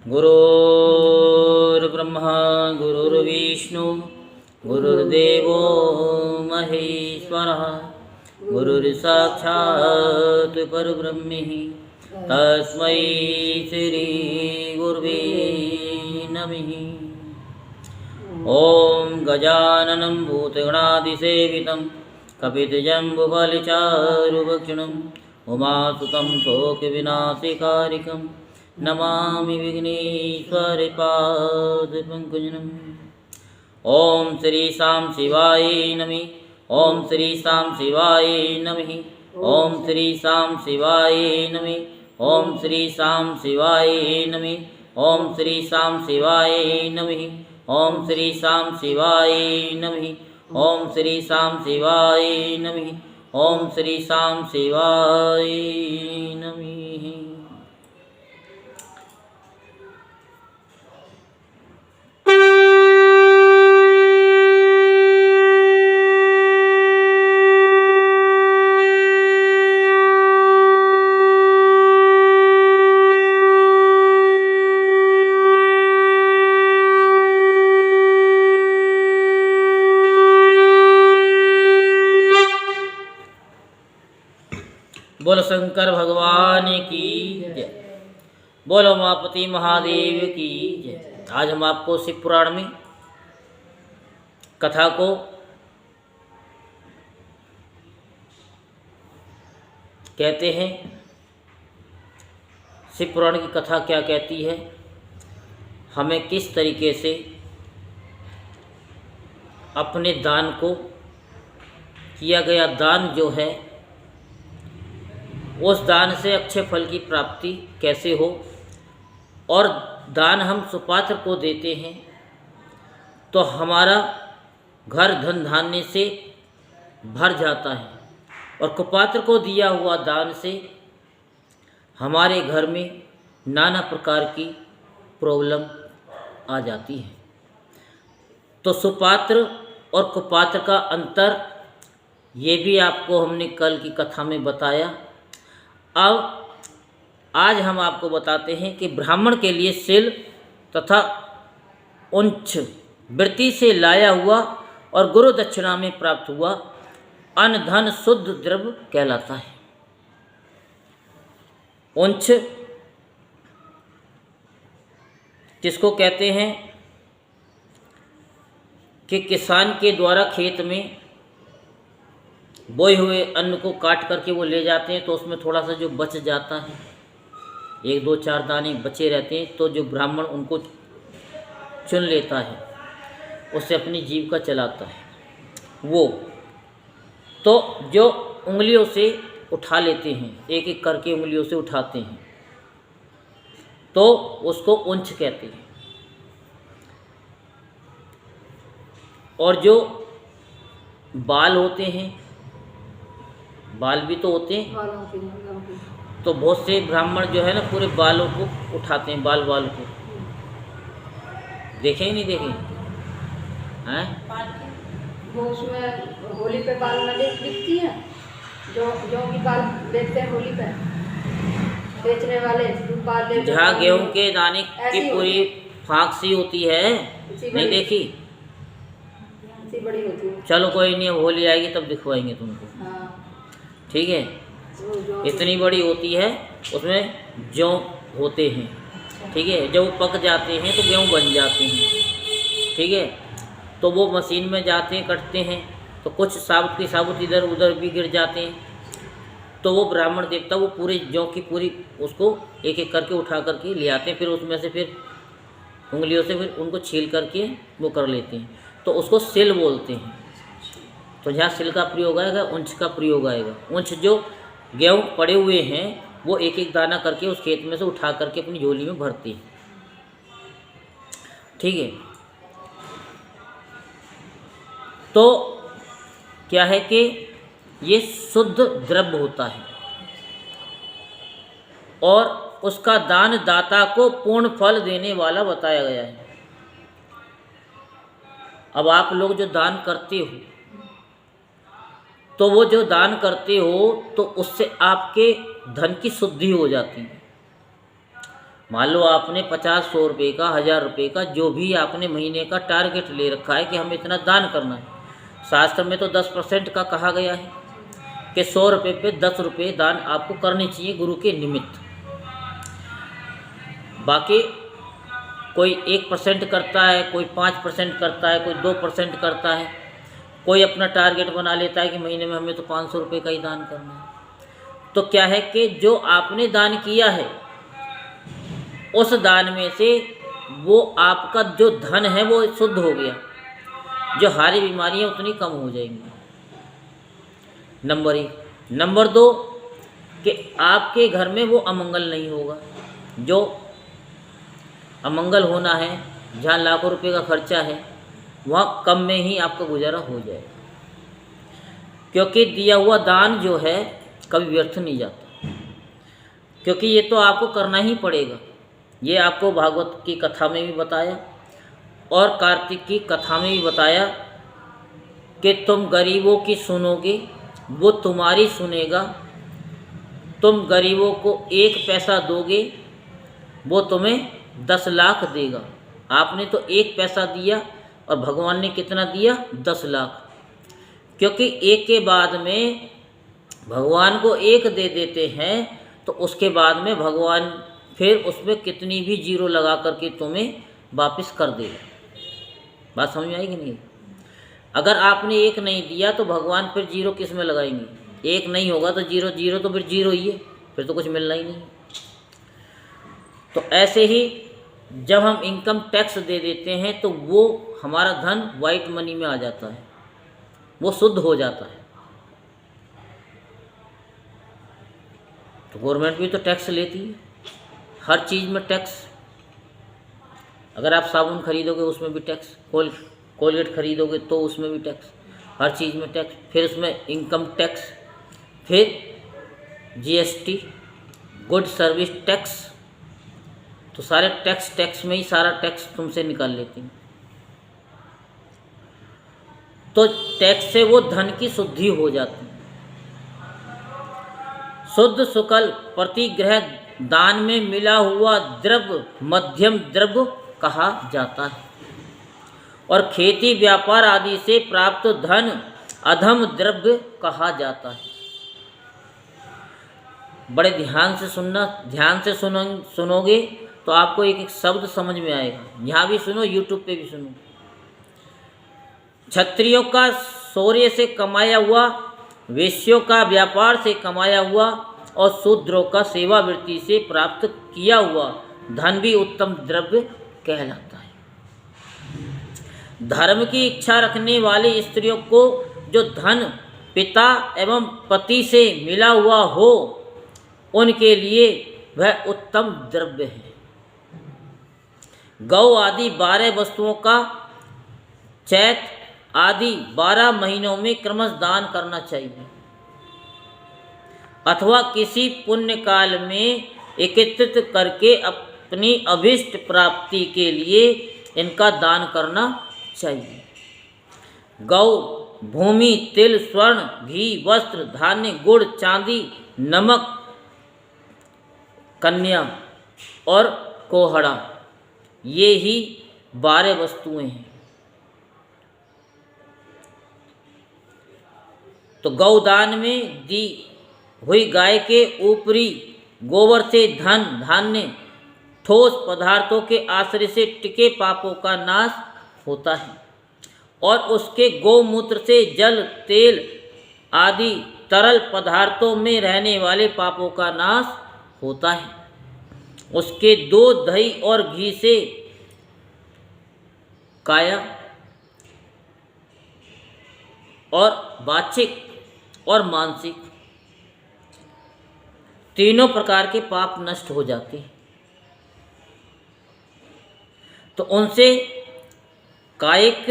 गुरुर्ब्रह्मा गुरुर्विष्णु गुरुर्देवो महेश्वरः गुरुर्साक्षात् परब्रह्म तस्मै श्री गुरुवे नमः। ओम गजाननं भूतगणादिसेवितं कपितजम्बुफलचारुभक्षणम् उमासुतं शोकविनाशकारिकं नमामि विघ्नेश्वरपादपङ्कजम्। ओम श्री शाम शिवाय नमः। ओम श्री शाम शिवाय नमः। ओम श्री शाम शिवाय नमः। ओम श्री शाम शिवाय नमः। ओम श्री शाम शिवाय नमः। ओम श्री शाम शिवाय नमः। ओम श्री शाम शिवाय नमः। ओम श्री शाम शिवाय नमः। बोलो शंकर भगवान की जय। बोलो उमापति महादेव की जय। आज हम आपको शिव पुराण में कथा को कहते हैं। शिव पुराण की कथा क्या कहती है, हमें किस तरीके से अपने दान को, किया गया दान जो है, उस दान से अच्छे फल की प्राप्ति कैसे हो। और दान हम सुपात्र को देते हैं तो हमारा घर धन धान्य से भर जाता है, और कुपात्र को दिया हुआ दान से हमारे घर में नाना प्रकार की प्रॉब्लम आ जाती है। तो सुपात्र और कुपात्र का अंतर ये भी आपको हमने कल की कथा में बताया। अब आज हम आपको बताते हैं कि ब्राह्मण के लिए सिल तथा उंच वृत्ति से लाया हुआ और गुरु दक्षिणा में प्राप्त हुआ अन्न धन शुद्ध द्रव्य कहलाता है। उंच किसको कहते हैं कि किसान के द्वारा खेत में बोए हुए अन्न को काट करके वो ले जाते हैं, तो उसमें थोड़ा सा जो बच जाता है, एक दो चार दाने बचे रहते हैं, तो जो ब्राह्मण उनको चुन लेता है, उससे अपनी जीविका चलाता है। वो तो जो उंगलियों से उठा लेते हैं, एक एक करके उंगलियों से उठाते हैं, तो उसको उंच कहते हैं। और जो बाल होते हैं, बाल भी तो होते हैं, तो बहुत से ब्राह्मण जो है ना पूरे बालों को उठाते हैं, बाल को देखे ही नहीं देखे हैं। वो उसमें होली पे बाल न दिखती है, जो भी बाल बेचते हैं होली पे बेचने वाले बाल, जहाँ गेहूं के दाने की पूरी फांक सी होती है, नहीं देखी? बड़ी होती है। चलो कोई नहीं, अब होली आएगी तब दिखवाएंगे तुमको। हाँ। ठीक है, इतनी बड़ी होती है, उसमें जौ होते हैं। ठीक है, जब वो पक जाते हैं तो गेहूँ बन जाते हैं। ठीक है, तो वो मशीन में जाते हैं, कटते हैं, तो कुछ साबुत की साबुत इधर उधर भी गिर जाते हैं। तो वो ब्राह्मण देवता वो पूरे जौ की पूरी उसको एक एक करके उठा करके ले आते हैं, फिर उसमें से फिर उंगलियों से फिर उनको छील करके वो कर लेते हैं, तो उसको सिल बोलते हैं। तो जहाँ सिल का प्रयोग आएगा, ऊंच का प्रयोग आएगा। ऊंच जो गेहूँ पड़े हुए हैं वो एक एक दाना करके उस खेत में से उठा करके अपनी झोली में भरते हैं। ठीक है, तो क्या है कि ये शुद्ध द्रव्य होता है और उसका दान दाता को पूर्ण फल देने वाला बताया गया है। अब आप लोग जो दान करते हो, तो वो जो दान करते हो तो उससे आपके धन की शुद्धि हो जाती है। मान लो आपने 50-100 रुपये का, 1000 रुपये का, जो भी आपने महीने का टारगेट ले रखा है कि हमें इतना दान करना है। शास्त्र में तो 10% का कहा गया है कि 100 रुपये पे 10 रुपये दान आपको करने चाहिए गुरु के निमित्त। बाकी कोई 1% करता है, कोई 5% करता है, कोई 2% करता है, कोई अपना टारगेट बना लेता है कि महीने में हमें तो 500 रुपये का ही दान करना है। तो क्या है कि जो आपने दान किया है उस दान में से वो आपका जो धन है वो शुद्ध हो गया, जो हारी बीमारियां उतनी कम हो जाएंगी। नंबर 1। नंबर 2 कि आपके घर में वो अमंगल नहीं होगा। जो अमंगल होना है, जहाँ लाखों रुपए का खर्चा है, वहाँ कम में ही आपका गुजारा हो जाएगा, क्योंकि दिया हुआ दान जो है कभी व्यर्थ नहीं जाता, क्योंकि ये तो आपको करना ही पड़ेगा। ये आपको भागवत की कथा में भी बताया और कार्तिक की कथा में भी बताया कि तुम गरीबों की सुनोगे वो तुम्हारी सुनेगा, तुम गरीबों को 1 पैसा दोगे वो तुम्हें 10 लाख देगा। आपने तो 1 पैसा दिया और भगवान ने कितना दिया? 10 लाख। क्योंकि 1 के बाद में भगवान को 1 दे देते हैं तो उसके बाद में भगवान फिर उसमें कितनी भी जीरो लगा करके तुम्हें वापस कर देगा। बात समझ में आई कि नहीं? अगर आपने 1 नहीं दिया तो भगवान फिर जीरो किस में लगाएंगे? 1 नहीं होगा तो जीरो, जीरो तो फिर जीरो ही है, फिर तो कुछ मिलना ही नहीं। तो ऐसे ही जब हम इनकम टैक्स दे देते हैं तो वो हमारा धन वाइट मनी में आ जाता है, वो शुद्ध हो जाता है। तो गवर्नमेंट भी तो टैक्स लेती है, हर चीज़ में टैक्स। अगर आप साबुन खरीदोगे उसमें भी टैक्स, कोलगेट खरीदोगे तो उसमें भी टैक्स, हर चीज़ में टैक्स। फिर उसमें इनकम टैक्स, फिर जीएसटी, गुड सर्विस टैक्स। तो सारे टैक्स में ही सारा टैक्स तुमसे निकाल लेती हैं। तो टैक्स से वो धन की शुद्धि हो जाती है। शुद्ध शुक्ल प्रतिग्रह दान में मिला हुआ द्रव्य मध्यम द्रव्य कहा जाता है, और खेती व्यापार आदि से प्राप्त धन अधम द्रव्य कहा जाता है। बड़े ध्यान से सुनना, ध्यान से सुनोगे तो आपको एक एक शब्द समझ में आएगा। यहाँ भी सुनो, यूट्यूब पे भी सुनो। क्षत्रियों का शौर्य से कमाया हुआ, वेश्यों का व्यापार से कमाया हुआ और शूद्रों का सेवावृत्ति से प्राप्त किया हुआ धन भी उत्तम द्रव्य कहलाता है। धर्म की इच्छा रखने वाली स्त्रियों को जो धन पिता एवं पति से मिला हुआ हो उनके लिए वह उत्तम द्रव्य है। गौ आदि 12 वस्तुओं का चैत आदि 12 महीनों में क्रमश दान करना चाहिए, अथवा किसी पुण्य काल में एकत्रित करके अपनी अभिष्ट प्राप्ति के लिए इनका दान करना चाहिए। गौ, भूमि, तिल, स्वर्ण, घी, वस्त्र, धान्य, गुड़, चांदी, नमक, कन्या और कोहड़ा, ये ही 12 वस्तुएं हैं। तो गौदान में दी हुई गाय के ऊपरी गोबर से धन, धान्य, ठोस पदार्थों के आश्रय से टिके पापों का नाश होता है, और उसके गौमूत्र से जल, तेल आदि तरल पदार्थों में रहने वाले पापों का नाश होता है। उसके दूध, दही और घी से काया और वाचिक और मानसिक तीनों प्रकार के पाप नष्ट हो जाते हैं। तो उनसे कायिक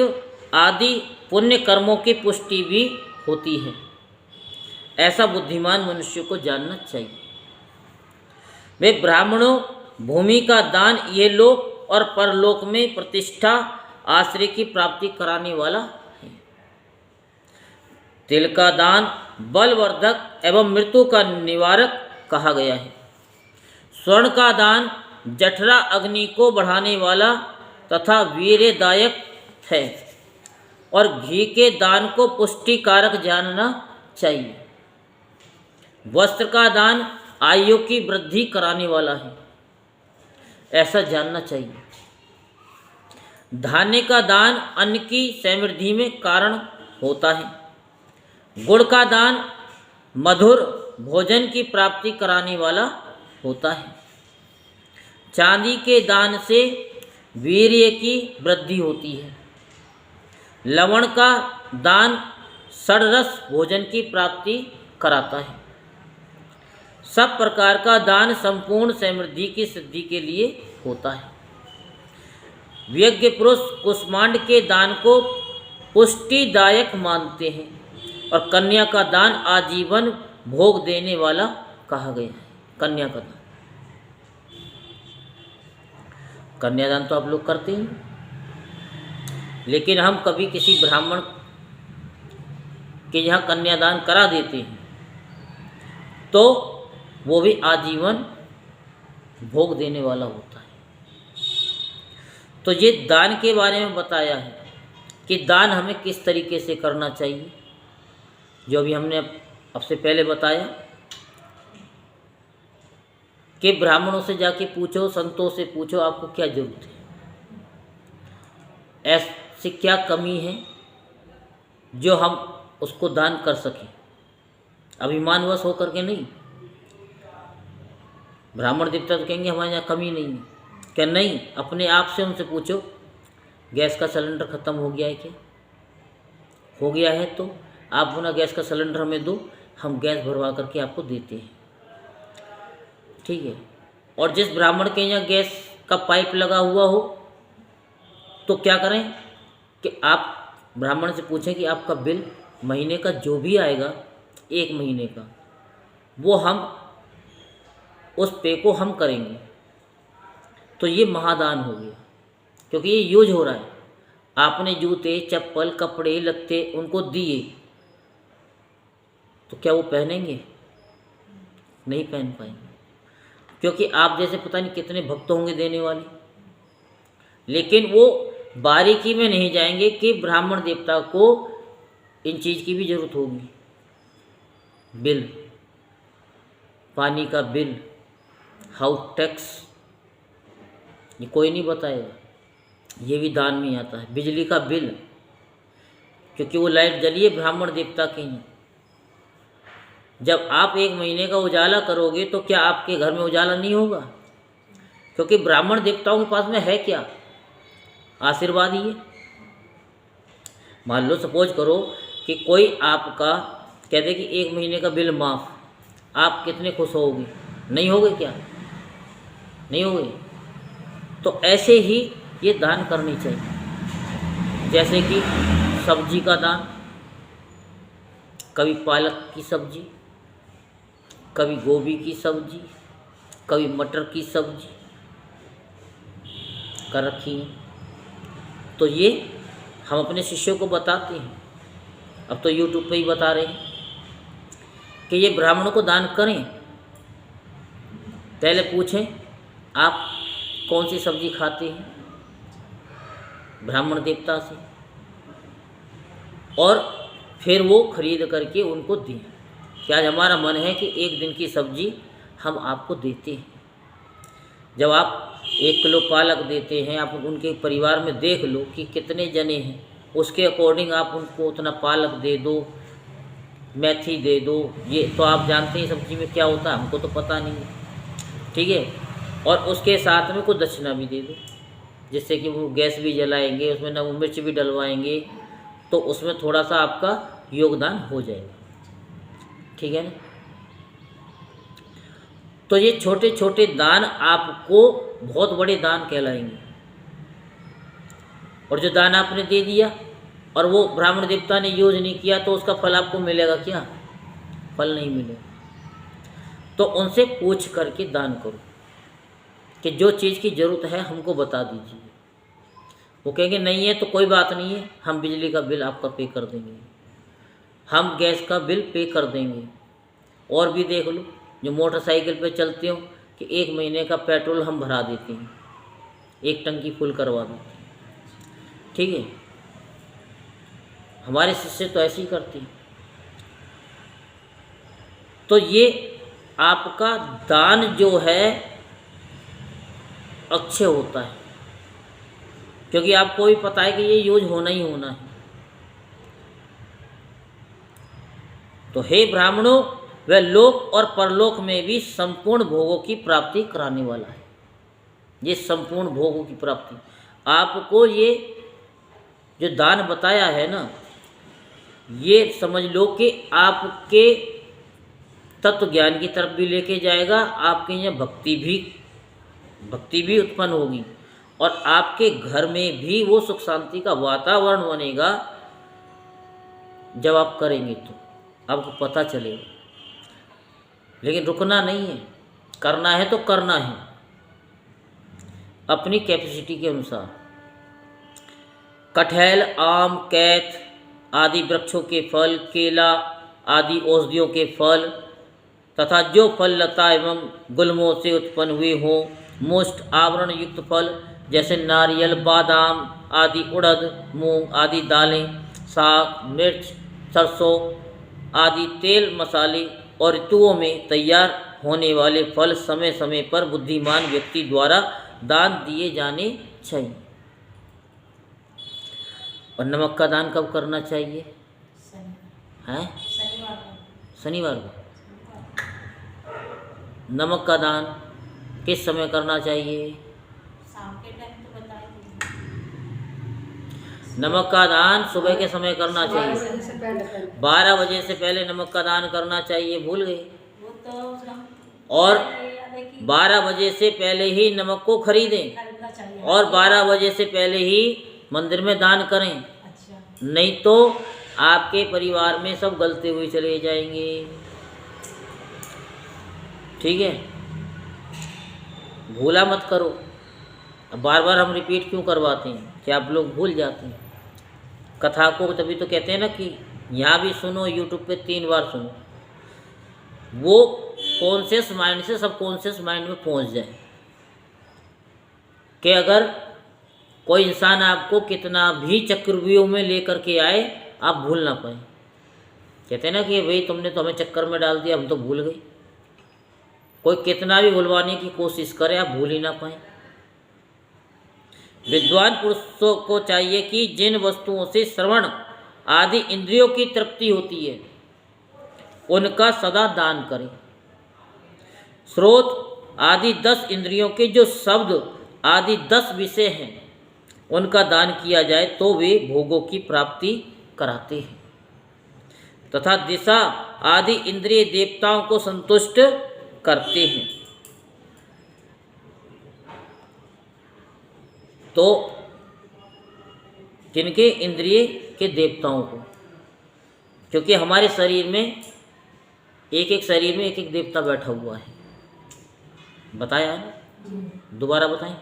आदि पुण्य कर्मों की पुष्टि भी होती है। ऐसा बुद्धिमान मनुष्य को जानना चाहिए। वे ब्राह्मणों भूमि का दान ये लोक और परलोक में प्रतिष्ठा, आश्रय की प्राप्ति कराने वाला है। तिल का दान बलवर्धक एवं मृत्यु का निवारक कहा गया है। स्वर्ण का दान जठरा अग्नि को बढ़ाने वाला तथा वीर्यदायक है और घी के दान को पुष्टिकारक जानना चाहिए। वस्त्र का दान आयु की वृद्धि कराने वाला है, ऐसा जानना चाहिए। धान्य का दान अन्न की समृद्धि में कारण होता है। गुड़ का दान मधुर भोजन की प्राप्ति कराने वाला होता है। चांदी के दान से वीर्य की वृद्धि होती है। लवण का दान षड्रस भोजन की प्राप्ति कराता है। सब प्रकार का दान संपूर्ण समृद्धि की सिद्धि के लिए होता है। विज्ञ पुरुष कुष्मांड के दान को पुष्टिदायक मानते हैं और कन्या का दान आजीवन भोग देने वाला कहा गया है। कन्या का दान, कन्यादान तो आप लोग करते हैं, लेकिन हम कभी किसी ब्राह्मण के यहाँ कन्यादान करा देते हैं तो वो भी आजीवन भोग देने वाला होता है। तो ये दान के बारे में बताया है कि दान हमें किस तरीके से करना चाहिए, जो अभी हमने आपसे पहले बताया कि ब्राह्मणों से जाके पूछो, संतों से पूछो आपको क्या जरूरत है, ऐसी क्या कमी है जो हम उसको दान कर सकें। अभिमानवश होकर के नहीं। ब्राह्मण देवता तो कहेंगे हमारे यहाँ कमी नहीं है, क्या नहीं, अपने आप से उनसे पूछो गैस का सिलेंडर ख़त्म हो गया है क्या? हो गया है तो आप अपना गैस का सिलेंडर हमें दो, हम गैस भरवा करके आपको देते हैं, ठीक है। और जिस ब्राह्मण के यहाँ गैस का पाइप लगा हुआ हो तो क्या करें कि आप ब्राह्मण से पूछें कि आपका बिल महीने का जो भी आएगा, 1 महीने का, वो हम उस पे को हम करेंगे। तो ये महादान हो गया, क्योंकि ये यूज हो रहा है। आपने जूते, चप्पल, कपड़े, लत्ते उनको दिए तो क्या वो पहनेंगे? नहीं पहन पाएंगे, क्योंकि आप जैसे पता नहीं कितने भक्त होंगे देने वाले, लेकिन वो बारीकी में नहीं जाएंगे कि ब्राह्मण देवता को इन चीज़ की भी जरूरत होगी। बिल, पानी का बिल, हाउस टैक्स, ये कोई नहीं बताएगा, ये भी दान में आता है। बिजली का बिल, क्योंकि वो लाइट जली है ब्राह्मण देवता के यहाँ। जब आप 1 महीने का उजाला करोगे तो क्या आपके घर में उजाला नहीं होगा? क्योंकि ब्राह्मण देवताओं के पास में है क्या? आशीर्वाद ही है। मान लो सपोज करो कि कोई आपका कह दे कि 1 महीने का बिल माफ़, आप कितने खुश होगे? नहीं होगे क्या? नहीं होगे। तो ऐसे ही ये दान करनी चाहिए। जैसे कि सब्जी का दान, कभी पालक की सब्जी, कभी गोभी की सब्जी, कभी मटर की सब्जी कर रखी है। तो ये हम अपने शिष्यों को बताते हैं, अब तो यूट्यूब पे ही बता रहे हैं कि ये ब्राह्मणों को दान करें। पहले पूछें आप कौन सी सब्जी खाते हैं ब्राह्मण देवता से, और फिर वो खरीद करके उनको दें। कि आज हमारा मन है कि 1 दिन की सब्जी हम आपको देते हैं। जब आप 1 किलो पालक देते हैं, आप उनके परिवार में देख लो कि कितने जने हैं, उसके अकॉर्डिंग आप उनको उतना पालक दे दो, मेथी दे दो। ये तो आप जानते हैं सब्जी में क्या होता है, हमको तो पता नहीं है, ठीक है। और उसके साथ में कुछ दक्षिणा भी दे दो, जिससे कि वो गैस भी जलाएंगे, उसमें नमक मिर्च भी डलवाएंगे, तो उसमें थोड़ा सा आपका योगदान हो जाएगा, ठीक है ना। तो ये छोटे छोटे दान आपको बहुत बड़े दान कहलाएंगे। और जो दान आपने दे दिया और वो ब्राह्मण देवता ने यूज नहीं किया तो उसका फल आपको मिलेगा क्या? फल नहीं मिलेगा। तो उनसे पूछ करके दान करो कि जो चीज़ की ज़रूरत है हमको बता दीजिए। वो कहेंगे नहीं है तो कोई बात नहीं है, हम बिजली का बिल आपका पे कर देंगे, हम गैस का बिल पे कर देंगे। और भी देख लो, जो मोटरसाइकिल पे चलते हो कि 1 महीने का पेट्रोल हम भरा देते हैं, 1 टंकी फुल करवा देते हैं। ठीक है, हमारे शिष्य तो ऐसे ही करते हैं। तो ये आपका दान जो है अक्षय होता है, क्योंकि आपको भी पता है कि ये यूज होना ही होना है। तो हे ब्राह्मणों, वह लोक और परलोक में भी संपूर्ण भोगों की प्राप्ति कराने वाला है। ये संपूर्ण भोगों की प्राप्ति आपको ये जो दान बताया है ना, ये समझ लो कि आपके तत्व ज्ञान की तरफ भी लेके जाएगा, आपके यहाँ भक्ति भी उत्पन्न होगी, और आपके घर में भी वो सुख शांति का वातावरण बनेगा। जब आप करेंगे तो आपको पता चलेगा। लेकिन रुकना नहीं है, करना है तो करना है अपनी कैपेसिटी के अनुसार। कटहल, आम, कैथ आदि वृक्षों के फल, केला आदि औषधियों के फल तथा जो फल लता एवं गुल्मों से उत्पन्न हुए हों, मुष्ट आवरण युक्त फल जैसे नारियल, बादाम आदि, उड़द, मूंग आदि दालें, साग, मिर्च, सरसों आदि तेल, मसाले और ऋतुओं में तैयार होने वाले फल समय समय पर बुद्धिमान व्यक्ति द्वारा दान दिए जाने चाहिए। और नमक का दान कब करना चाहिए? हैं? शनिवार को। नमक का दान किस समय करना चाहिए? शाम के टाइम तो बताइए। नमक का दान सुबह के समय करना चाहिए। 12 बजे से पहले नमक का दान करना चाहिए। भूल गए? वो तो और 12 बजे से पहले ही नमक को खरीदें, खरीदना चाहिए, और 12 बजे से पहले ही मंदिर में दान करें। अच्छा, नहीं तो आपके परिवार में सब गलते हुए चले जाएंगे। ठीक है, भूला मत करो। अब बार बार हम रिपीट क्यों करवाते हैं कि आप लोग भूल जाते हैं कथा को। तभी तो कहते हैं ना कि यहाँ भी सुनो, यूट्यूब पे 3 बार सुनो, वो कॉन्शियस माइंड से सब कॉन्शियस माइंड में पहुँच जाए। कि अगर कोई इंसान आपको कितना भी चक्रव्यूह में लेकर के आए, आप भूल ना पाए। कहते हैं ना कि भाई तुमने तो हमें चक्कर में डाल दिया, हम तो भूल गए। कोई कितना भी भुलवाने की कोशिश करे, आप भूल ही ना पाए। विद्वान पुरुषों को चाहिए कि जिन वस्तुओं से श्रवण आदि इंद्रियों की तृप्ति होती है, उनका सदा दान करें। स्रोत आदि 10 इंद्रियों के जो शब्द आदि 10 विषय हैं, उनका दान किया जाए तो वे भोगों की प्राप्ति कराते हैं। तथा दिशा आदि इंद्रिय देवताओं को संतुष्ट करते हैं। तो किनके? इंद्रिय के देवताओं को। क्योंकि हमारे शरीर में एक शरीर में एक देवता बैठा हुआ है। बताया ना? दोबारा बताएं?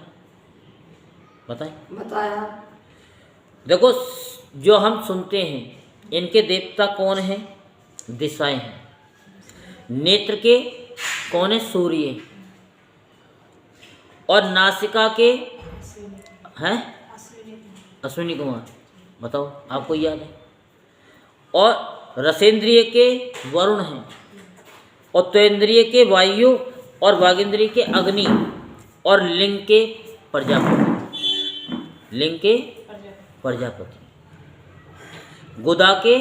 बताया। देखो, जो हम सुनते हैं, इनके देवता कौन हैं? दिशाएं हैं। नेत्र के कौन है? सूर्य। और नासिका के हैं? अश्विनी कुमार। बताओ, आपको याद है? और रसेंद्रिय के वरुण हैं, और त्वेंद्रिय के वायु, और वागेंद्रिय के अग्नि, और लिंग के प्रजापति। लिंग के प्रजापति। गुदा के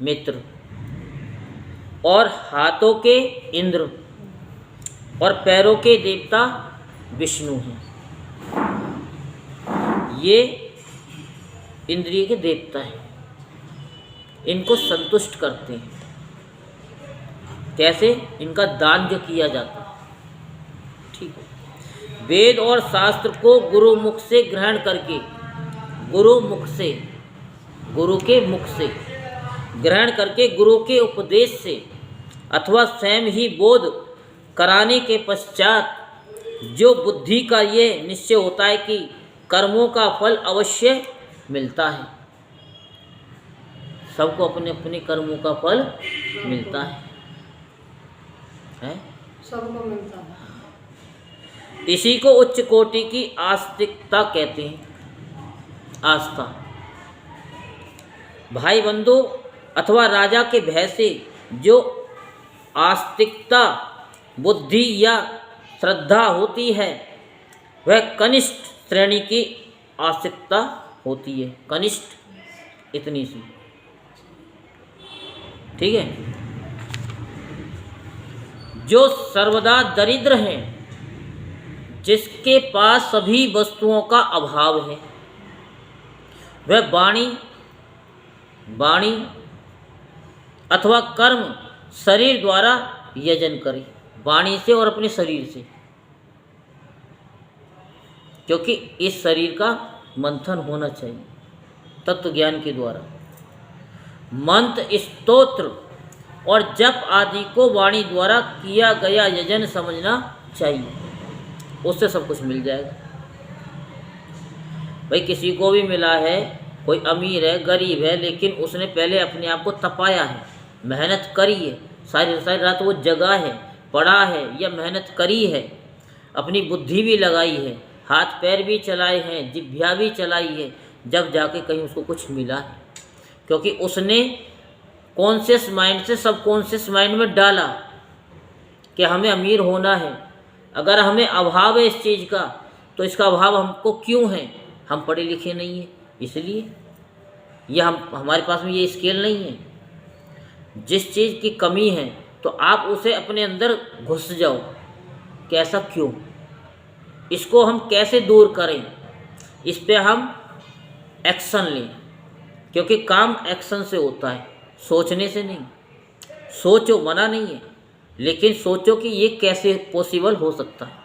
मित्र, और हाथों के इंद्र, और पैरों के देवता विष्णु हैं। ये इंद्रिय के देवता हैं। इनको संतुष्ट करते हैं। कैसे? इनका दान जो किया जाता है। ठीक है। वेद और शास्त्र को गुरु मुख से ग्रहण करके, गुरु के मुख से ग्रहण करके, गुरु के उपदेश से अथवा स्वयं ही बोध कराने के पश्चात जो बुद्धि का ये निश्चय होता है कि कर्मों का फल अवश्य मिलता है। सबको अपने अपने कर्मों का फल मिलता है? सबको मिलता है। इसी को उच्च कोटि की आस्तिकता कहते हैं। आस्था। भाई बंधु अथवा राजा के भय से जो आस्तिकता बुद्धि या श्रद्धा होती है वह कनिष्ठ श्रेणी की आस्तिकता होती है। कनिष्ठ इतनी सी, ठीक है। जो सर्वदा दरिद्र हैं, जिसके पास सभी वस्तुओं का अभाव है, वह वाणी अथवा कर्म शरीर द्वारा यजन करे। वाणी से और अपने शरीर से, क्योंकि इस शरीर का मंथन होना चाहिए तत्व ज्ञान के द्वारा। मंत्र, स्तोत्र और जप आदि को वाणी द्वारा किया गया यजन समझना चाहिए, उससे सब कुछ मिल जाएगा। भाई किसी को भी मिला है, कोई अमीर है, गरीब है, लेकिन उसने पहले अपने आप को तपाया है, मेहनत करी है, सारी सारी रात वो जगा है, पढ़ा है या मेहनत करी है, अपनी बुद्धि भी लगाई है, हाथ पैर भी चलाए हैं, जिह्वा भी चलाई है, जब जाके कहीं उसको कुछ मिला है। क्योंकि उसने कॉन्शियस माइंड से सबकॉन्शियस माइंड में डाला कि हमें अमीर होना है। अगर हमें अभाव है इस चीज़ का, तो इसका अभाव हमको क्यों है? हम पढ़े लिखे नहीं हैं, इसलिए ये हमारे पास में ये स्केल नहीं है। जिस चीज़ की कमी है तो आप उसे अपने अंदर घुस जाओ कि ऐसा क्यों, इसको हम कैसे दूर करें, इस पे हम एक्शन लें। क्योंकि काम एक्शन से होता है, सोचने से नहीं। सोचो, मना नहीं है, लेकिन सोचो कि ये कैसे पॉसिबल हो सकता है,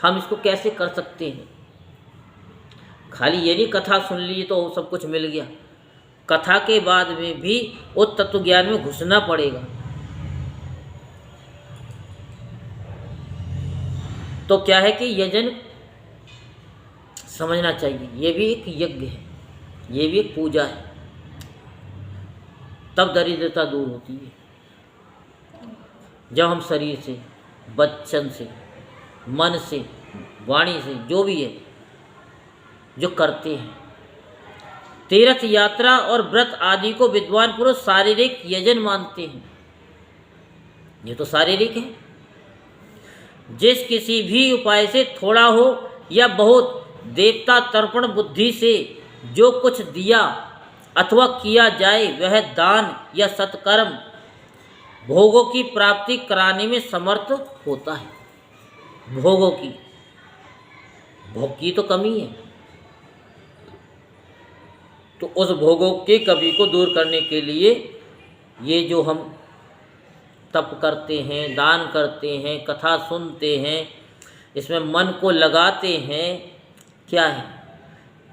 हम इसको कैसे कर सकते हैं। खाली ये नहीं कथा सुन ली तो सब कुछ मिल गया। कथा के बाद में भी उस तत्व ज्ञान में घुसना पड़ेगा। तो क्या है कि यजन समझना चाहिए, ये भी एक यज्ञ है, ये भी एक पूजा है, तब दरिद्रता दूर होती है। जब हम शरीर से, वचन से, मन से, वाणी से, जो भी है जो करते हैं। तीर्थ यात्रा और व्रत आदि को विद्वान पुरुष शारीरिक यजन मानते हैं। ये तो शारीरिक है। जिस किसी भी उपाय से थोड़ा हो या बहुत देवता तर्पण बुद्धि से जो कुछ दिया अथवा किया जाए वह दान या सत्कर्म भोगों की प्राप्ति कराने में समर्थ होता है। भोग की तो कमी है, तो उस भोगों की कमी को दूर करने के लिए ये जो हम तप करते हैं, दान करते हैं, कथा सुनते हैं, इसमें मन को लगाते हैं, क्या है?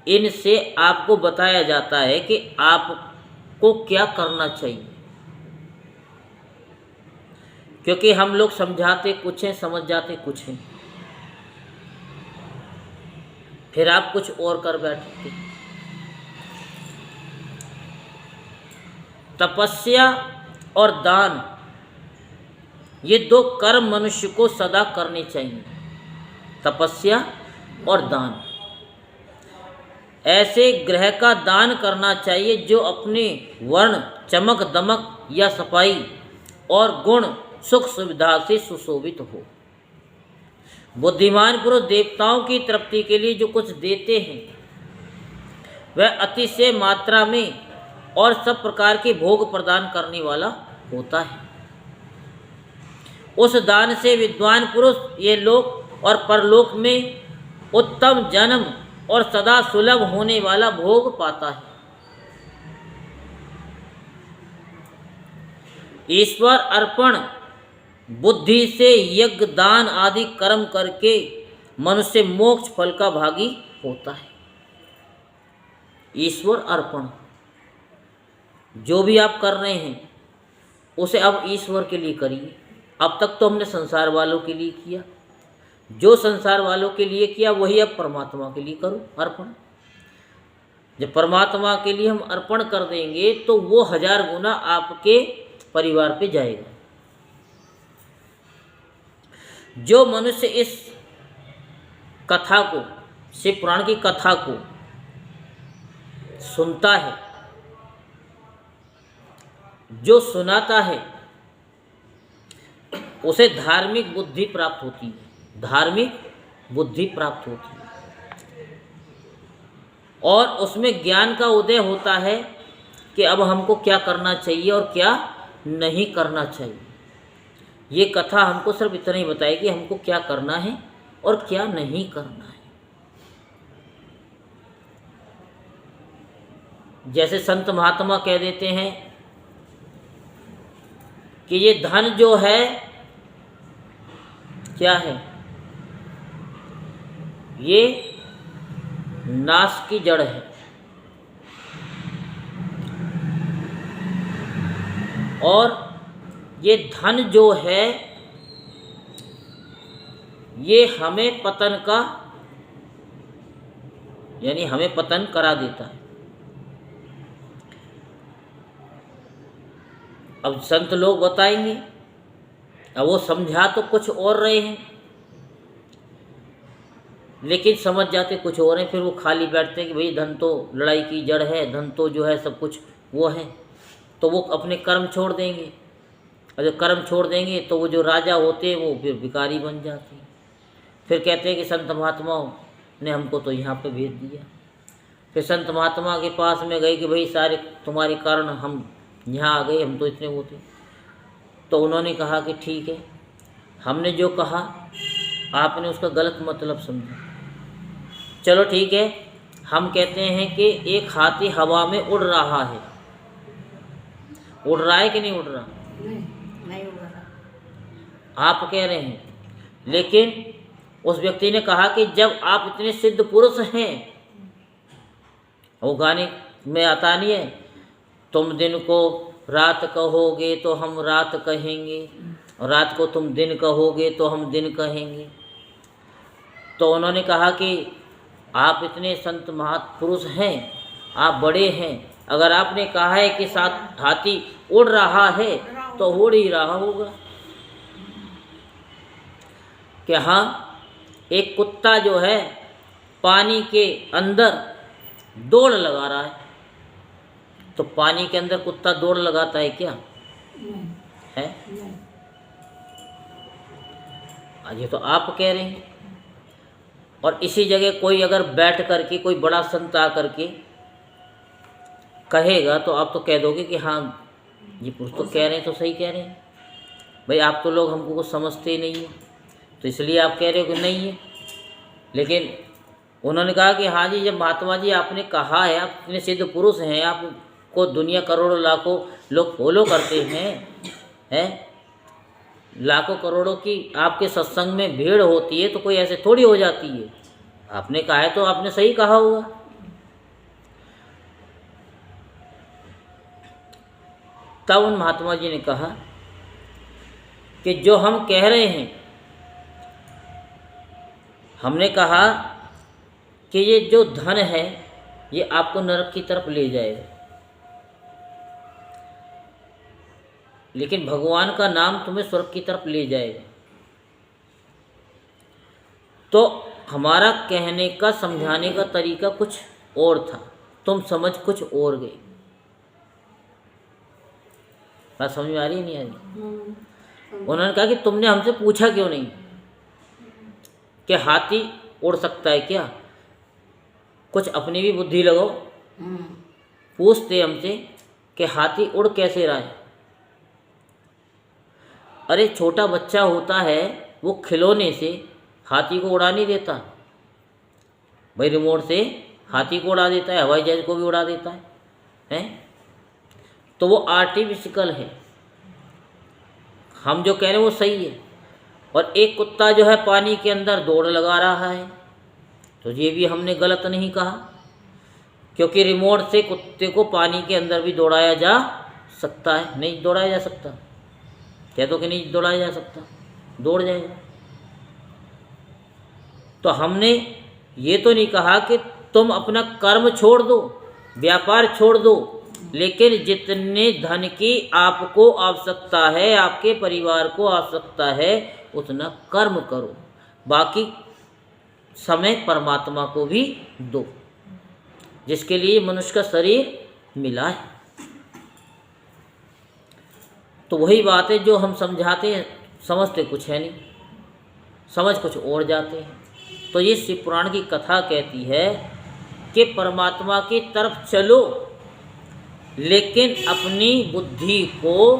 इनसे आपको बताया जाता है कि आपको क्या करना चाहिए। क्योंकि हम लोग समझाते कुछ हैं, समझ जाते कुछ हैं, फिर आप कुछ और कर बैठते। तपस्या और दान, ये दो कर्म मनुष्य को सदा करने चाहिए। तपस्या और दान। ऐसे ग्रह का दान करना चाहिए जो अपने वर्ण, चमक दमक या सफाई और गुण सुख सुविधा से सुशोभित हो। बुद्धिमान पुरुष देवताओं की तृप्ति के लिए जो कुछ देते हैं वह अतिशय मात्रा में और सब प्रकार के भोग प्रदान करने वाला होता है। उस दान से विद्वान पुरुष ये लोक और परलोक में उत्तम जन्म और सदा सुलभ होने वाला भोग पाता है। ईश्वर अर्पण बुद्धि से यज्ञ, दान आदि कर्म करके मनुष्य मोक्ष फल का भागी होता है। ईश्वर अर्पण, जो भी आप कर रहे हैं उसे अब ईश्वर के लिए करिए। अब तक तो हमने संसार वालों के लिए किया, जो संसार वालों के लिए किया वही अब परमात्मा के लिए करो अर्पण। जब परमात्मा के लिए हम अर्पण कर देंगे तो वो 1000 गुना आपके परिवार पे जाएगा। जो मनुष्य इस कथा को, शिव पुराण की कथा को सुनता है, जो सुनाता है उसे धार्मिक बुद्धि प्राप्त होती है, धार्मिक बुद्धि प्राप्त होती है, और उसमें ज्ञान का उदय होता है कि अब हमको क्या करना चाहिए और क्या नहीं करना चाहिए। ये कथा हमको सिर्फ इतना ही बताएगी हमको क्या करना है और क्या नहीं करना है। जैसे संत महात्मा कह देते हैं कि ये धन जो है क्या है, ये नाश की जड़ है, और ये धन जो है ये हमें पतन का, यानी हमें पतन करा देता है। अब संत लोग बताएंगे, अब वो समझा तो कुछ और रहे हैं लेकिन समझ जाते कुछ और हैं। फिर वो खाली बैठते हैं कि भाई धन तो लड़ाई की जड़ है, धन तो जो है सब कुछ वो है, तो वो अपने कर्म छोड़ देंगे, और जब कर्म छोड़ देंगे तो वो जो राजा होते हैं वो फिर भिखारी बन जाते हैं। फिर कहते हैं कि संत महात्माओं ने हमको तो यहाँ पे भेज दिया। फिर संत महात्मा के पास में गए कि भाई सारे तुम्हारे कारण हम यहाँ आ गए, हम तो इतने वो थे। तो उन्होंने कहा कि ठीक है, हमने जो कहा आपने उसका गलत मतलब समझा, चलो ठीक है। हम कहते हैं कि एक हाथी हवा में उड़ रहा है, उड़ रहा है कि नहीं उड़ रहा? नहीं उड़ रहा। आप कह रहे हैं, लेकिन उस व्यक्ति ने कहा कि जब आप इतने सिद्ध पुरुष हैं, वो गाने में आता नहीं है, तुम दिन को रात कहोगे तो हम रात कहेंगे, और रात को तुम दिन कहोगे तो हम दिन कहेंगे। तो उन्होंने कहा कि आप इतने संत महापुरुष हैं, आप बड़े हैं, अगर आपने कहा है कि साथ हाथी उड़ रहा है तो उड़ ही रहा होगा। कि हाँ, एक कुत्ता जो है पानी के अंदर दौड़ लगा रहा है, तो पानी के अंदर कुत्ता दौड़ लगाता है क्या? है? ये तो आप कह रहे हैं। और इसी जगह कोई अगर बैठ करके कोई बड़ा संत आ करके कहेगा तो आप तो कह दोगे कि हाँ ये पुरुष तो कह रहे हैं, तो सही कह रहे हैं भाई, आप तो लोग हमको कुछ समझते ही नहीं है, तो इसलिए आप कह रहे हो कि नहीं है। लेकिन उन्होंने कहा कि हाँ जी, जब महात्मा जी आपने कहा है, आप इतने सिद्ध पुरुष हैं, आपको दुनिया करोड़ों लाखों लोग फॉलो करते हैं, लाखों करोड़ों की आपके सत्संग में भीड़ होती है, तो कोई ऐसे थोड़ी हो जाती है। आपने कहा है तो आपने सही कहा होगा। तब उन महात्मा जी ने कहा कि जो हम कह रहे हैं, हमने कहा कि ये जो धन है ये आपको नरक की तरफ ले जाएगा, लेकिन भगवान का नाम तुम्हें स्वर्ग की तरफ ले जाएगा। तो हमारा कहने का, समझाने का तरीका कुछ और था, तुम समझ कुछ और गए। बात समझ में आ रही है नहीं आ रही? उन्होंने कहा कि तुमने हमसे पूछा क्यों नहीं कि हाथी उड़ सकता है क्या? कुछ अपनी भी बुद्धि लगाओ। पूछते हमसे कि हाथी उड़ कैसे रहा है। अरे छोटा बच्चा होता है, वो खिलौने से हाथी को उड़ा नहीं देता भाई, रिमोट से हाथी को उड़ा देता है, हवाई जहाज को भी उड़ा देता है, हैं? तो वो आर्टिफिशियल है। हम जो कह रहे हैं वो सही है। और एक कुत्ता जो है पानी के अंदर दौड़ लगा रहा है, तो ये भी हमने गलत नहीं कहा, क्योंकि रिमोट से कुत्ते को पानी के अंदर भी दौड़ाया जा सकता है। नहीं दौड़ाया जा सकता? कह दो कि नहीं दौड़ाया जा सकता, दौड़ जाएगा। तो हमने ये तो नहीं कहा कि तुम अपना कर्म छोड़ दो, व्यापार छोड़ दो, लेकिन जितने धन की आपको आवश्यकता है, आपके परिवार को आवश्यकता है, उतना कर्म करो। बाकी समय परमात्मा को भी दो, जिसके लिए मनुष्य का शरीर मिला है। तो वही बात है जो हम समझाते हैं, समझते कुछ है नहीं, समझ कुछ और जाते हैं। तो ये शिव पुराण की कथा कहती है कि परमात्मा की तरफ चलो, लेकिन अपनी बुद्धि को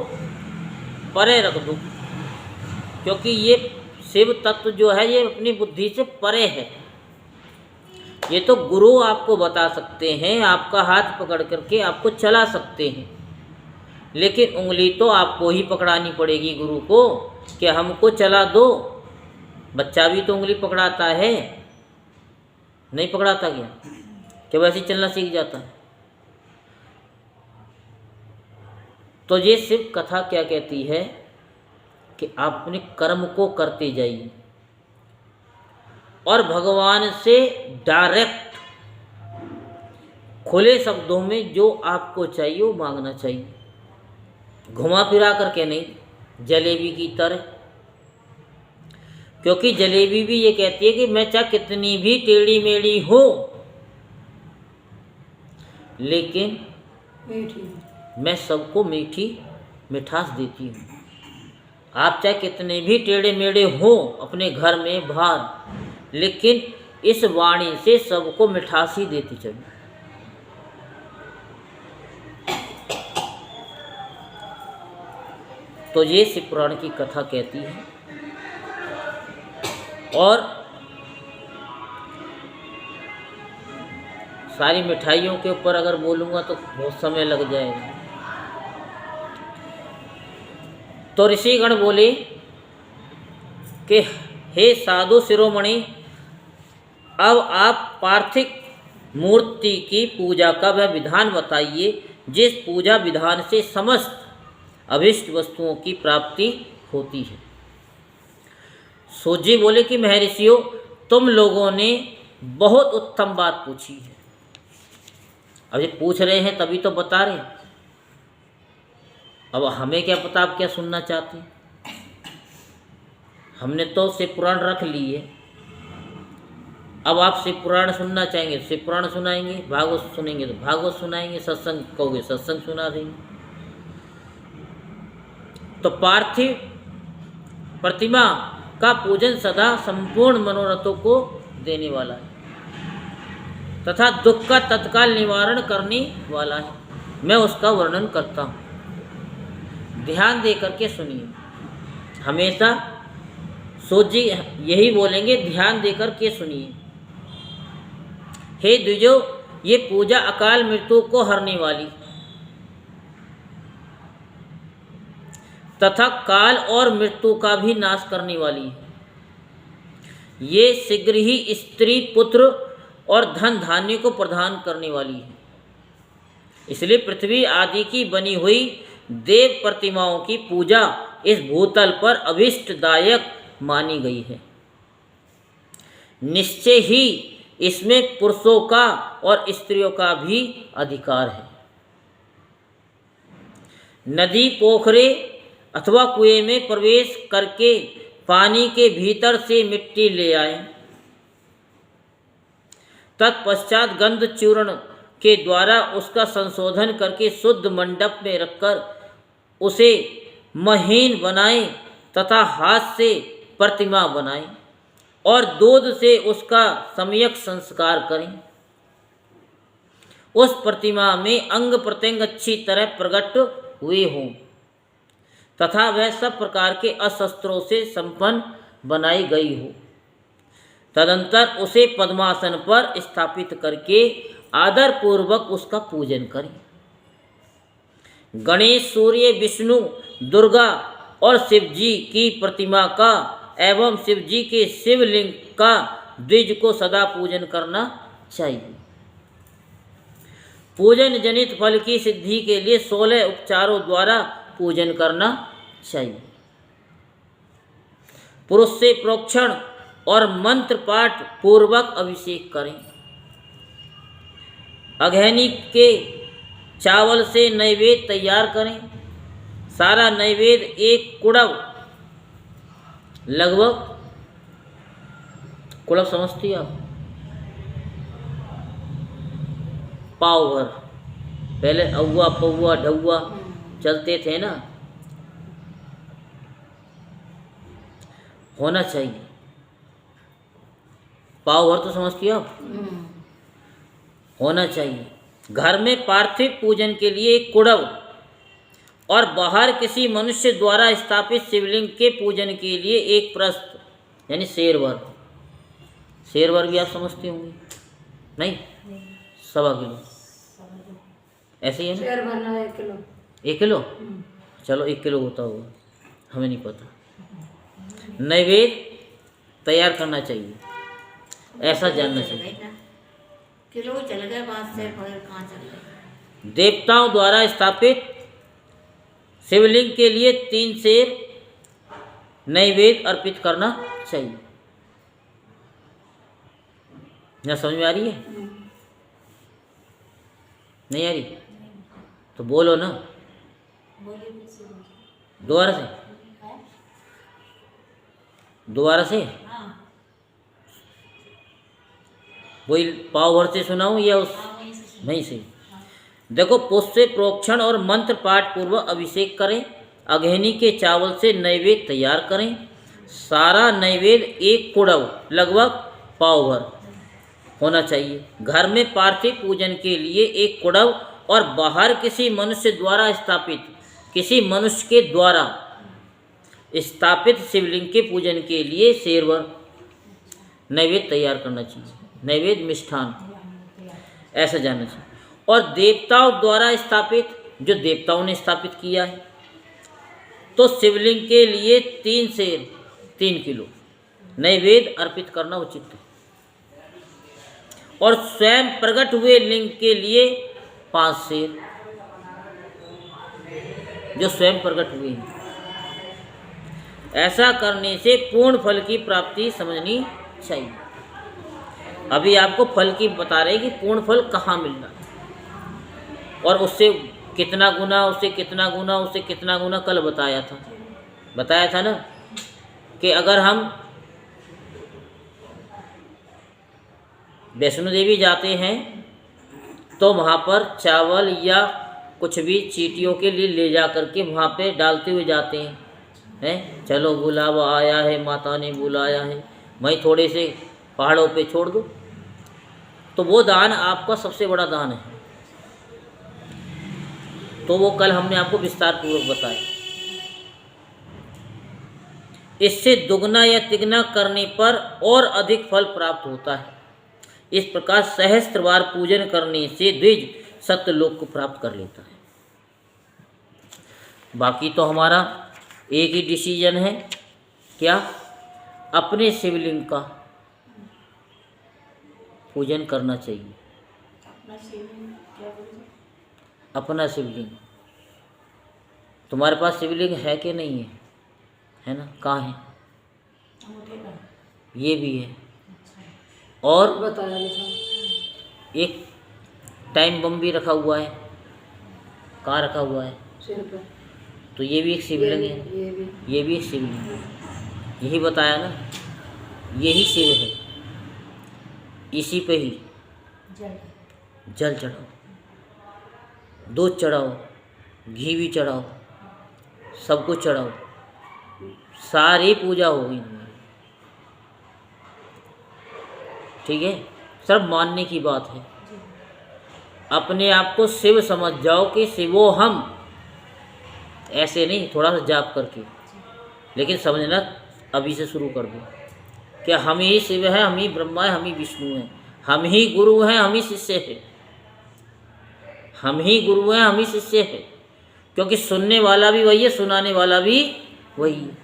परे रख दो, क्योंकि ये शिव तत्व जो है ये अपनी बुद्धि से परे है। ये तो गुरु आपको बता सकते हैं, आपका हाथ पकड़ करके आपको चला सकते हैं, लेकिन उंगली तो आपको ही पकड़ानी पड़ेगी गुरु को कि हमको चला दो। बच्चा भी तो उंगली पकड़ाता है, नहीं पकड़ाता क्या? क्या वैसे ही चलना सीख जाता है? तो ये शिव कथा क्या कहती है कि आप अपने कर्म को करते जाइए और भगवान से डायरेक्ट खुले शब्दों में जो आपको चाहिए वो मांगना चाहिए, घुमा फिरा करके नहीं, जलेबी की तरह। क्योंकि जलेबी भी ये कहती है कि मैं चाहे कितनी भी टेढ़ी मेढ़ी हो, लेकिन मैं सबको मीठी मिठास देती हूँ। आप चाहे कितने भी टेढ़े मेढ़े हो अपने घर में बाहर, लेकिन इस वाणी से सबको मिठास ही देती चलिए। तो ये शिव पुराण की कथा कहती है। और सारी मिठाइयों के ऊपर अगर बोलूँगा तो बहुत समय लग जाएगा। तो ऋषिगण बोले कि हे साधु शिरोमणि, अब आप पार्थिव मूर्ति की पूजा का वह विधान बताइए जिस पूजा विधान से समस्त अभिष्ट वस्तुओं की प्राप्ति होती है। सूत जी बोले कि महर्षियों, तुम लोगों ने बहुत उत्तम बात पूछी है। अब ये पूछ रहे हैं तभी तो बता रहे हैं। अब हमें क्या पता आप क्या सुनना चाहते हैं। हमने तो शिव पुराण रख ली है। अब आप शिव पुराण सुनना चाहेंगे शिव पुराण सुनाएंगे, भागवत सुनेंगे तो भागवत सुनाएंगे, सत्संग कहोगे सत्संग सुना देंगे। तो पार्थिव प्रतिमा का पूजन सदा संपूर्ण मनोरथों को देने वाला है तथा दुख का तत्काल निवारण करने वाला है। मैं उसका वर्णन करता हूँ, ध्यान दे करके सुनिए। हमेशा सूत जी यही बोलेंगे, ध्यान दे करके सुनिए। हे द्विजो, ये पूजा अकाल मृत्यु को हरने वाली तथा काल और मृत्यु का भी नाश करने वाली है। ये शीघ्र ही स्त्री पुत्र और धन धान्य को प्रदान करने वाली है। इसलिए पृथ्वी आदि की बनी हुई देव प्रतिमाओं की पूजा इस भूतल पर अभिष्टदायक मानी गई है। निश्चय ही इसमें पुरुषों का और स्त्रियों का भी अधिकार है। नदी, पोखरे अथवा कुएं में प्रवेश करके पानी के भीतर से मिट्टी ले आए, तत्पश्चात गंध चूर्ण के द्वारा उसका संशोधन करके शुद्ध मंडप में रखकर उसे महीन बनाएं तथा हाथ से प्रतिमा बनाएं और दूध से उसका सम्यक संस्कार करें। उस प्रतिमा में अंग प्रत्यंग अच्छी तरह प्रकट हुए हों तथा वह सब प्रकार के अस्त्रों से संपन्न बनाई गई हो। तदंतर उसे पद्मासन पर स्थापित करके आदर पूर्वक उसका पूजन करें। गणेश, सूर्य, विष्णु, दुर्गा और शिव जी की प्रतिमा का एवं शिव जी के शिवलिंग का द्विज को सदा पूजन करना चाहिए। पूजन जनित फल की सिद्धि के लिए 16 उपचारों द्वारा पूजन करना चाहिए। पुरुष से प्रोक्षण और मंत्र पाठ पूर्वक अभिषेक करें। अघैनी के चावल से नैवेद्य तैयार करें। सारा नैवेद्य एक कुड़व लगभग कुड़व समझती आप? पाव भर, पहले अव्वा पौवा ढौवा चलते थे ना, होना चाहिए। पाव भर तो समझती हो आप? होना चाहिए। घर में पार्थिव पूजन के लिए एक कुड़व और बाहर किसी मनुष्य द्वारा स्थापित शिवलिंग के पूजन के लिए एक प्रस्थ यानी शेरवर। शेरवर भी आप समझती होंगी? नहीं, 1.25 किलो ऐसे ही है ना? शेर भरना 1 किलो। 1 किलो? चलो 1 किलो होता होगा, हमें नहीं पता। नैवेद्य तैयार करना चाहिए, ऐसा जानना चाहिए। किलो चल गए, बात से कहाँ चल गए? देवताओं द्वारा स्थापित शिवलिंग के लिए 3 शेर नैवेद्य अर्पित करना चाहिए। क्या समझ में आ रही है? नहीं आ रही तो बोलो ना, बोलिए फिर से बोलिए। दोबारा से, दोबारा से। हाँ वही पाव भर से सुनाऊं या उस हाँ, वहीं से सुनो। नहीं से? देखो, पुष्प से प्रोक्षण और मंत्र पाठ पूर्वक अभिषेक करें। अघेनी के चावल से नैवेद्य तैयार करें। सारा नैवेद्य एक कुड़व लगभग पाव भर होना चाहिए। घर में पार्थिव पूजन के लिए एक कुड़व और बाहर किसी मनुष्य द्वारा स्थापित, किसी मनुष्य के द्वारा स्थापित शिवलिंग के पूजन के लिए शेरवर नैवेद्य तैयार करना चाहिए। नैवेद्य मिष्ठान, ऐसा जानना चाहिए। और देवताओं द्वारा स्थापित, जो देवताओं ने स्थापित किया है, तो शिवलिंग के लिए 3 शेर 3 किलो नैवेद्य अर्पित करना उचित है। और स्वयं प्रकट हुए लिंग के लिए 5 शेर, जो स्वयं प्रकट हुए हैं। ऐसा करने से पूर्ण फल की प्राप्ति समझनी चाहिए। अभी आपको फल की बता रहे कि पूर्ण फल कहाँ मिलना और उससे कितना गुना, उससे कितना गुना, उससे कितना गुना कल बताया था ना कि अगर हम वैष्णो देवी जाते हैं तो वहाँ पर चावल या कुछ भी चींटियों के लिए ले जा कर के वहाँ पे डालते हुए जाते हैं। चलो बुलावा आया है, माता ने बुलाया है, वहीं थोड़े से पहाड़ों पे छोड़ दो, तो वो दान आपका सबसे बड़ा दान है। तो वो कल हमने आपको विस्तार पूर्वक बताया। इससे दुगना या तिगना करने पर और अधिक फल प्राप्त होता है। इस प्रकार सहस्त्रवार पूजन करने से द्विज सत्यलोक को प्राप्त कर लेता है। बाकी तो हमारा एक ही डिसीजन है, क्या? अपने शिवलिंग का पूजन करना चाहिए। अपना शिवलिंग क्या बोलते? अपना शिवलिंग। तुम्हारे पास शिवलिंग है कि नहीं है? है ना? कहाँ है? अंगूठे का। ये भी है। और बताया लिखा एक टाइम बम भी रखा हुआ है। कहाँ रखा हुआ है? सिर पे। तो ये भी एक शिवलिंग है। ये भी एक शिवलिंग है। यही बताया ना, यही शिव है। इसी पे ही जल चढ़ाओ, दूध चढ़ाओ, घी भी चढ़ाओ, सब कुछ चढ़ाओ, सारी पूजा होगी। ठीक है, सब मानने की बात है। अपने आप को शिव समझ जाओ कि शिवो हम, ऐसे नहीं थोड़ा सा जाप करके, लेकिन समझना अभी से शुरू कर दो कि हम ही शिव है, हम ही ब्रह्मा है, हम ही विष्णु है, हम ही गुरु हैं, हम ही शिष्य है, हम ही गुरु हैं, हम ही शिष्य है। क्योंकि सुनने वाला भी वही है, सुनाने वाला भी वही है।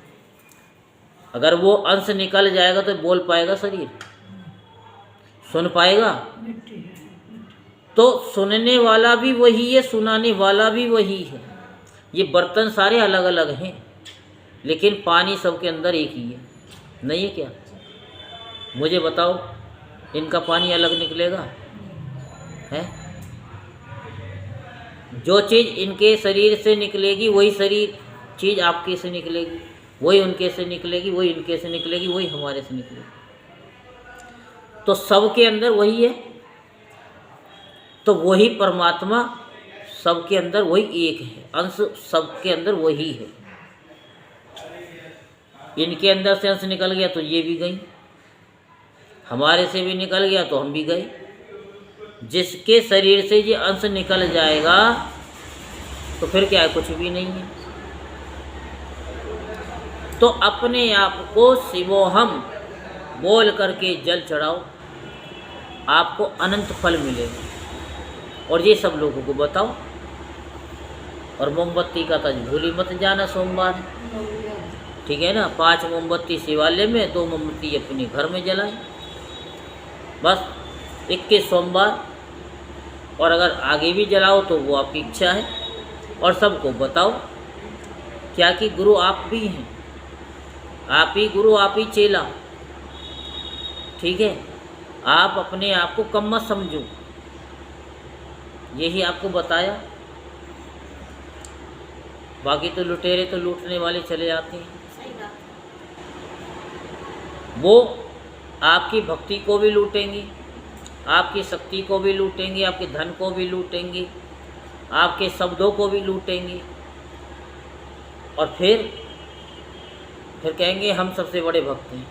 अगर वो अंश निकल जाएगा तो बोल पाएगा शरीर? सुन पाएगा? तो सुनने वाला भी वही है, सुनाने वाला भी वही है। ये बर्तन सारे अलग अलग हैं, लेकिन पानी सबके अंदर एक ही है। नहीं है क्या? मुझे बताओ, इनका पानी अलग निकलेगा? है? जो चीज़ इनके शरीर से निकलेगी वही चीज़ आपके से निकलेगी, वही उनके से निकलेगी, वही इनके से निकलेगी, वही हमारे से निकलेगी। तो सबके अंदर वही है, तो वही परमात्मा सबके अंदर वही एक है, अंश सबके अंदर वही है। इनके अंदर से अंश निकल गया तो ये भी गई, हमारे से भी निकल गया तो हम भी गए। जिसके शरीर से ये अंश निकल जाएगा तो फिर क्या है, कुछ भी नहीं है। तो अपने आप को शिवोहम बोल करके जल चढ़ाओ, आपको अनंत फल मिलेगा। और ये सब लोगों को बताओ। और मोमबत्ती का तो भूल ही मत जाना, सोमवार है, ठीक है ना। 5 मोमबत्ती शिवालय में, 2 मोमबत्ती अपने घर में जलाएं, बस 21 सोमवार। और अगर आगे भी जलाओ तो वो आपकी इच्छा है। और सबको बताओ क्या कि गुरु आप भी हैं, आप ही गुरु, आप ही चेला, ठीक है। आप अपने आप को कम मत समझो, यही आपको बताया। बाकी तो लुटेरे तो लूटने वाले चले जाते हैं। सही बात। वो आपकी भक्ति को भी लूटेंगे, आपकी शक्ति को भी लूटेंगे, आपके धन को भी लूटेंगे, आपके शब्दों को भी लूटेंगे। और फिर कहेंगे हम सबसे बड़े भक्त हैं।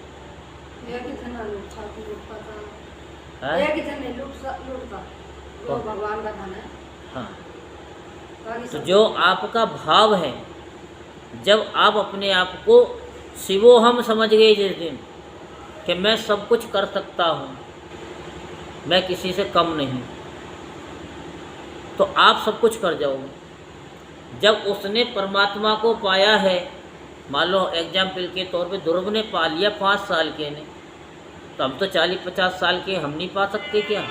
हाँ? वो भगवान का धन है। हाँ, बाकी तो सब जो आपका भाव है, जब आप अपने आप को शिवोहम समझ गए जिस दिन कि मैं सब कुछ कर सकता हूँ, मैं किसी से कम नहीं, तो आप सब कुछ कर जाओगे। जब उसने परमात्मा को पाया है, मान लो एग्जाम्पल के तौर पे ध्रुव ने पा लिया 5 साल के ने, तो हम तो 40-50 साल के हम नहीं पा सकते क्या?